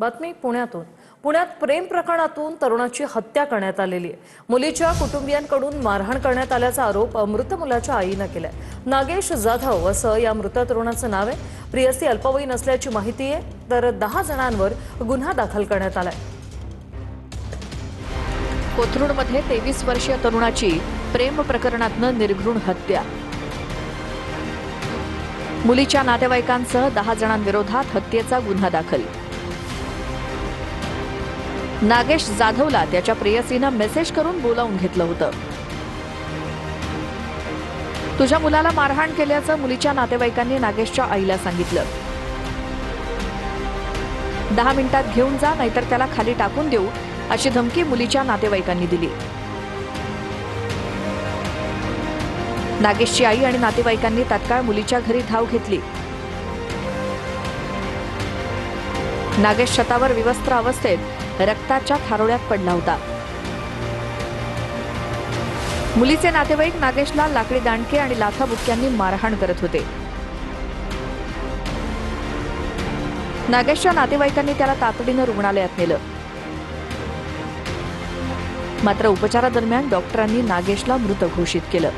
बातमी पुण्यातून। पुण्यात प्रेम प्रकरणातून तरुणाची हत्या करण्यात आलेली आहे। मुलीच्या कुटुंबियांकडून मारहाण करण्यात आल्याचा आरोप मृत मुलाच्या आईने केलाय। नागेश जाधव असं या मृत तरुणाचं नाव आहे। प्रियसी अल्पवयीन असल्याची माहिती आहे, तर 10 जणांवर गुन्हा दाखल करण्यात आलाय। कोथरूडमध्ये 23 वर्षीय तरुणाची प्रेम प्रकरणातून निर्घृण हत्या। मुलीच्या नातेवाईकांसह 10 जणांविरोधात हत्येचा गुन्हा दाखल। नागेश जाधवला त्याच्या प्रेयसीनं मेसेज करून बोलावून घेतलं होतं। तुझ्या मुलाला मारहाण केल्याचं मुलीच्या नातेवाईकांनी नागेशच्या आईला सांगितलं। 10 मिनिटात घेऊन जा, नाहीतर त्याला खाली टाकून देऊ, अशी धमकी मुलीच्या नातेवाईकांनी दिली। नागेशची आई आणि नातेवाईकांनी तात्काळ मुलीच्या घरी धाव घेतली। नागेश छतावर विवस्त्र अवस्थेत रक्ताच्या थारोळ्यात पडला होता। मुलीचे नातेवाईक नागेशला लाकडी दांडके आणि लाथाबुक्क्यांनी मारहाण करत होते। नागेशच्या नातेवाईकांनी त्याला तातडीनं रुग्णालयात नेलं, मात्र उपचारादरम्यान डॉक्टरांनी नागेशला मृत घोषित केलं।